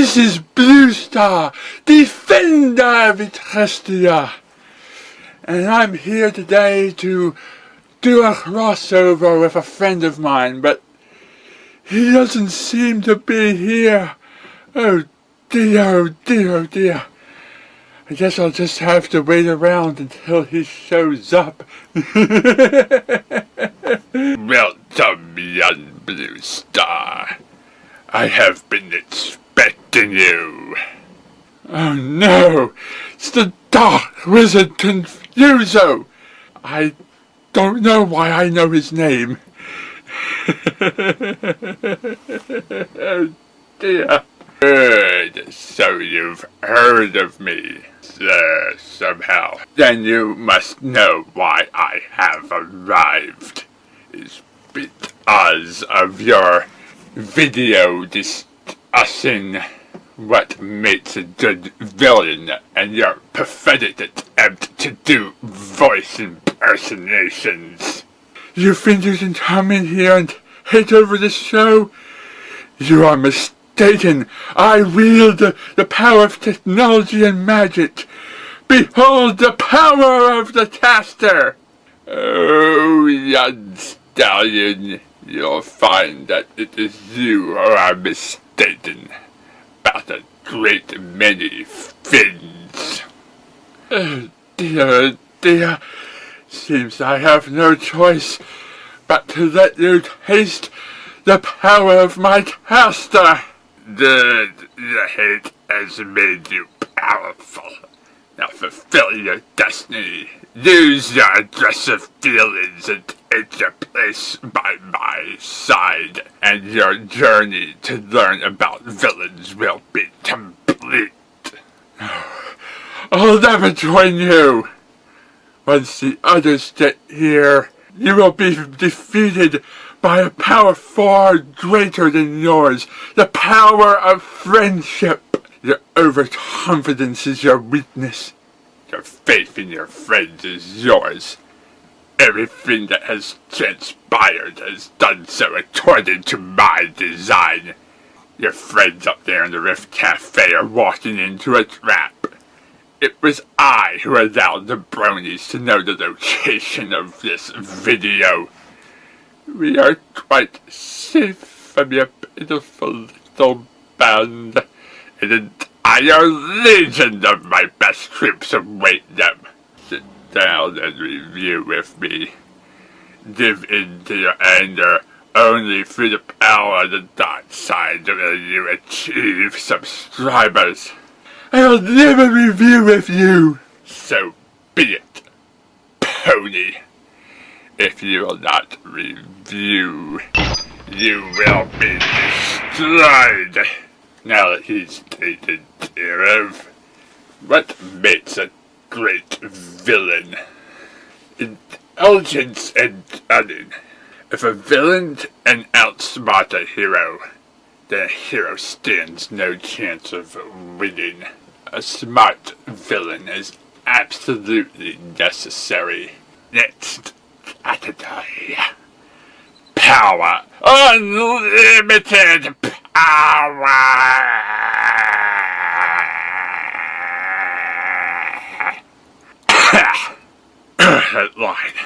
This is Bluestar, defender of Eternia, and I'm here today to do a crossover with a friend of mine, but he doesn't seem to be here. Oh dear, oh dear, oh dear. I guess I'll just have to wait around until he shows up. Welcome, young Bluestar. I have been expecting you. Oh no! It's the Dark Wizard Confuso! I don't know why I know his name. Oh dear. Good, so you've heard of me, somehow. Then you must know why I have arrived. It's because of your video discussing what makes a good villain and your pathetic attempt to do voice impersonations. You think you can come in here and take over the show? You are mistaken. I wield the power of technology and magic. Behold the power of the caster! Oh, young stallion, you'll find that it is you who are mistaken about a great many things. Oh dear, seems I have no choice but to let you taste the power of my caster. The hate has made you powerful. Now fulfill your destiny. Use your aggressive feelings and take your place by my side, and your journey to learn about villains will be complete. I'll never join you. Once the others get here, you will be defeated by a power far greater than yours. The power of friendship. Your overconfidence is your weakness. Your faith in your friends is yours. Everything that has transpired has done so according to my design. Your friends up there in the Rift Cafe are walking into a trap. It was I who allowed the Bronies to know the location of this video. We are quite safe from your pitiful little band. An entire legion of my best troops await them. Sit down and review with me. Give in to your anger. Only through the power of the dark side will you achieve subscribers. I'll never review with you. So be it, pony. If you will not review, you will be destroyed. Now that he's taken care of, what makes a great villain? Intelligence and cunning. If a villain can outsmart a hero, then a hero stands no chance of winning. A smart villain is absolutely necessary. Next category. Power. Unlimited power. Line.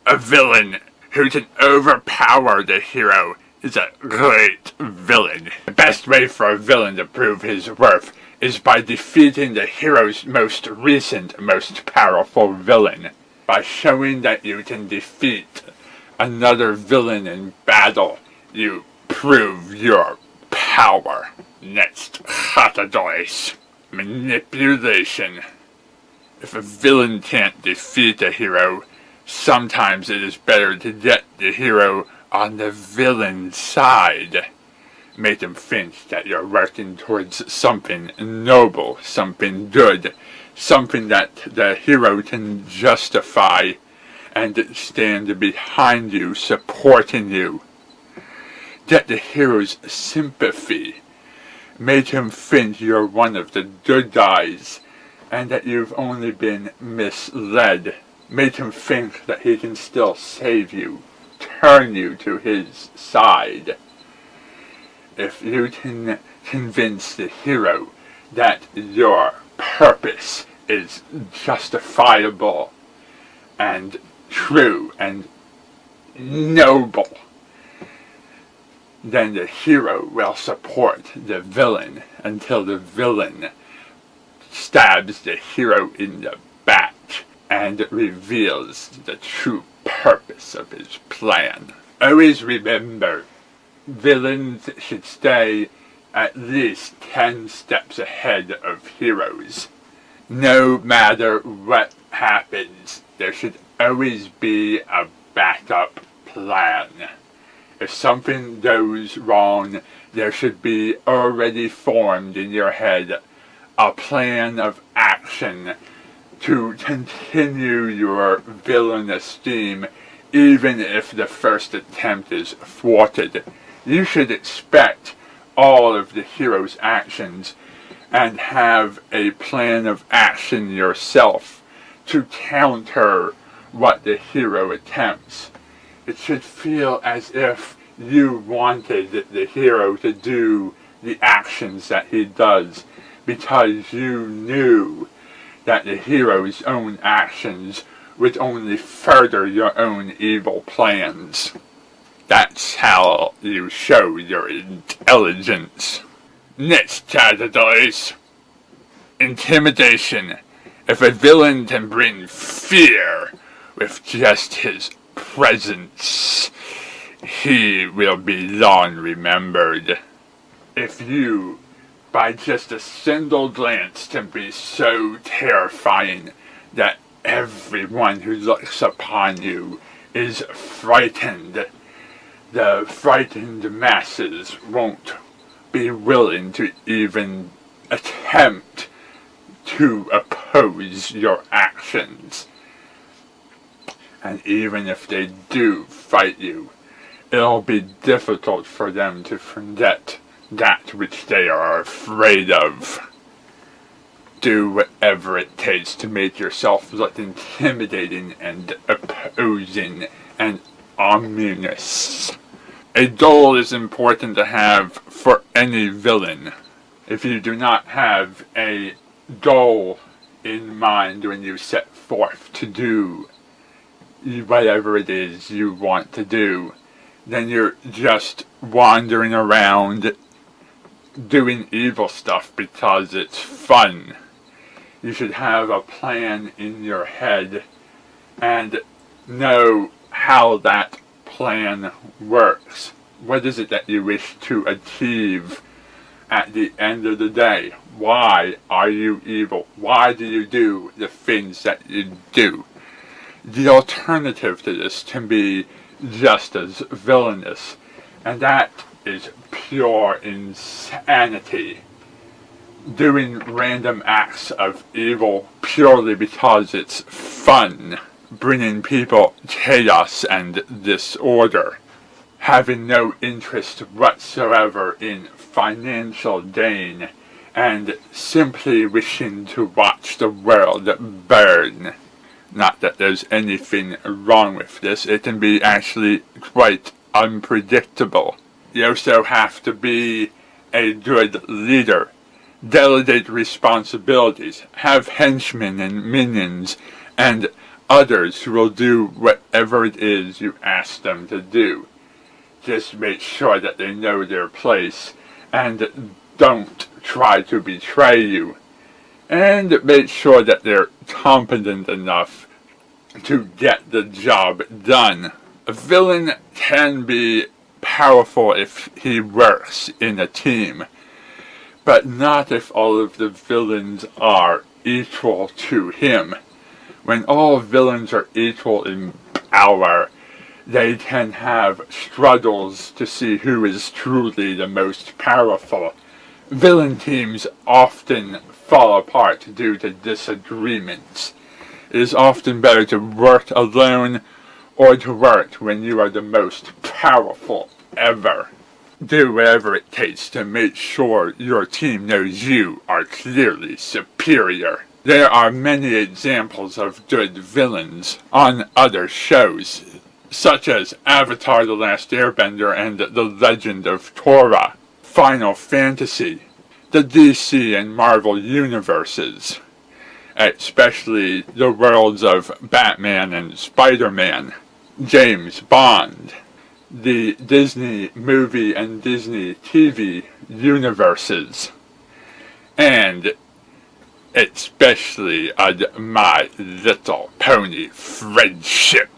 A villain who can overpower the hero is a great villain. The best way for a villain to prove his worth is by defeating the hero's most recent, most powerful villain. By showing that you can defeat another villain in battle, you prove your power. Next categories. Manipulation. If a villain can't defeat a hero, sometimes it is better to get the hero on the villain's side. Make them think that you're working towards something noble, something good, something that the hero can justify and stand behind you, supporting you. Get the hero's sympathy. Make him think you're one of the good guys and that you've only been misled. Make him think that he can still save you, turn you to his side. if you can convince the hero that your purpose is justifiable and true and noble, then the hero will support the villain until the villain stabs the hero in the back and reveals the true purpose of his plan. Always remember, villains should stay at least 10 steps ahead of heroes. No matter what happens, there should always be a backup plan. If something goes wrong, there should be already formed in your head a plan of action to continue your villainous scheme, even if the first attempt is thwarted. You should expect all of the hero's actions and have a plan of action yourself to counter what the hero attempts. It should feel as if you wanted the hero to do the actions that he does, because you knew that the hero's own actions would only further your own evil plans. That's how you show your intelligence. Next categories. Intimidation. If a villain can bring fear with just his presence, he will be long remembered. If you, by just a single glance, can be so terrifying that everyone who looks upon you is frightened, the frightened masses won't be willing to even attempt to oppose your actions. And even if they do fight you, it'll be difficult for them to forget that which they are afraid of. Do whatever it takes to make yourself look intimidating and opposing and ominous. A goal is important to have for any villain. If you do not have a goal in mind when you set forth to do whatever it is you want to do, then you're just wandering around doing evil stuff because it's fun. You should have a plan in your head and know how that plan works. What is it that you wish to achieve at the end of the day? Why are you evil? Why do you do the things that you do? The alternative to this can be just as villainous, and that is pure insanity. Doing random acts of evil purely because it's fun, bringing people chaos and disorder, having no interest whatsoever in financial gain, and simply wishing to watch the world burn. Not that there's anything wrong with this, it can be actually quite unpredictable. You also have to be a good leader, delegate responsibilities, have henchmen and minions, and others who will do whatever it is you ask them to do. Just make sure that they know their place, and don't try to betray you. And make sure that they're competent enough to get the job done. A villain can be powerful if he works in a team, but not if all of the villains are equal to him. When all villains are equal in power, they can have struggles to see who is truly the most powerful. Villain teams often fall apart due to disagreements. It is often better to work alone or to work when you are the most powerful ever. Do whatever it takes to make sure your team knows you are clearly superior. There are many examples of good villains on other shows, such as Avatar: The Last Airbender and The Legend of Korra. Final Fantasy, the DC and Marvel universes, especially the worlds of Batman and Spider-Man, James Bond, the Disney movie and Disney TV universes, and especially My Little Pony friendship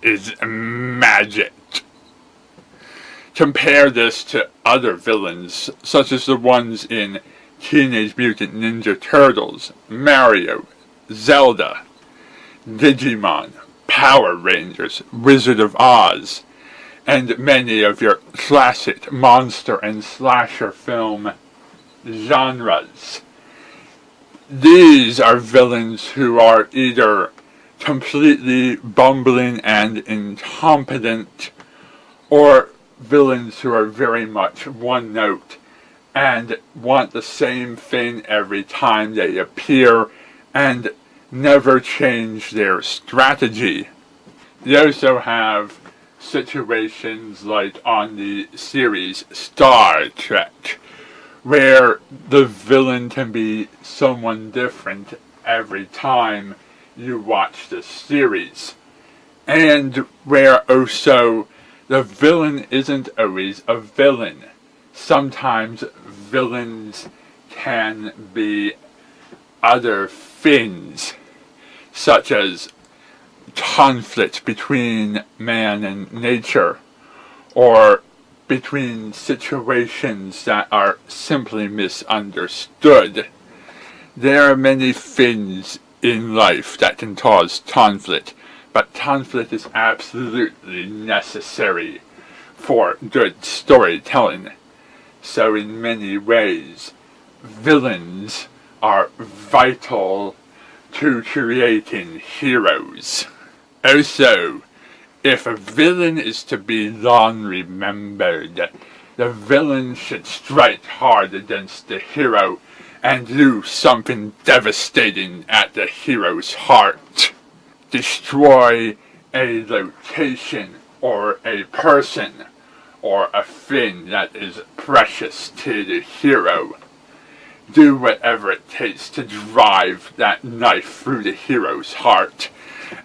is magic. Compare this to other villains, such as the ones in Teenage Mutant Ninja Turtles, Mario, Zelda, Digimon, Power Rangers, Wizard of Oz, and many of your classic monster and slasher film genres. These are villains who are either completely bumbling and incompetent, or villains who are very much one note and want the same thing every time they appear and never change their strategy. You also have situations like on the series Star Trek, where the villain can be someone different every time you watch the series, and where also the villain isn't always a villain. Sometimes villains can be other things, such as conflict between man and nature, or between situations that are simply misunderstood. There are many things in life that can cause conflict, but conflict is absolutely necessary for good storytelling. So in many ways, villains are vital to creating heroes. Also, if a villain is to be long remembered, the villain should strike hard against the hero and do something devastating at the hero's heart. Destroy a location or a person or a thing that is precious to the hero. Do whatever it takes to drive that knife through the hero's heart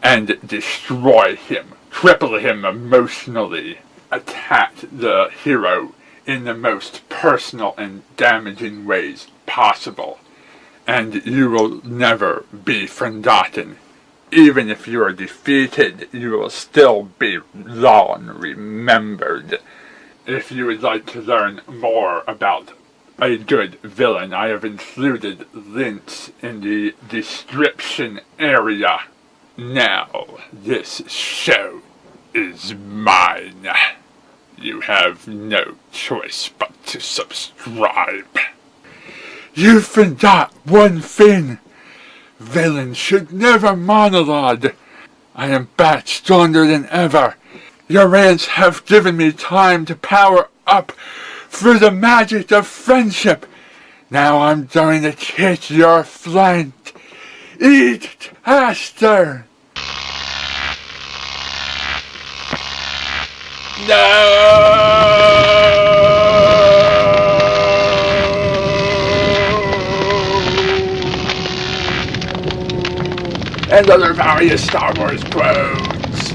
and destroy him, cripple him emotionally, attack the hero in the most personal and damaging ways possible, and you will never be forgotten. Even if you are defeated, you will still be long remembered. If you would like to learn more about a good villain, I have included links in the description area. Now, this show is mine. You have no choice but to subscribe. You forgot one thing. Villains should never monologue. I am back stronger than ever. Your rants have given me time to power up through the magic of friendship. Now I'm going to kick your flank. Eat faster. No! And other various Star Wars quotes.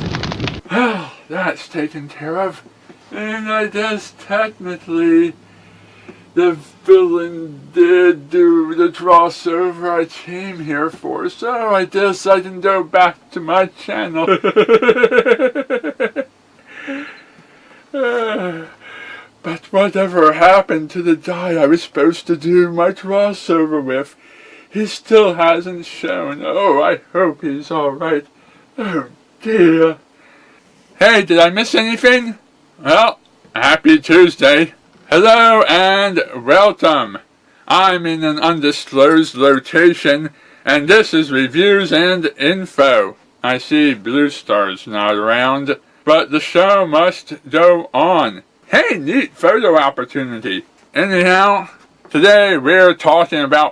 Well, that's taken care of. And I guess technically the villain did do the crossover I came here for, so I guess I can go back to my channel. But whatever happened to the guy I was supposed to do my crossover with? He still hasn't shown. Oh, I hope he's alright. Oh dear. Hey, did I miss anything? Well, happy Tuesday. Hello and welcome. I'm in an undisclosed location, and this is reviews and info. I see Bluestar's not around, but the show must go on. Hey, neat photo opportunity. Anyhow, today we're talking about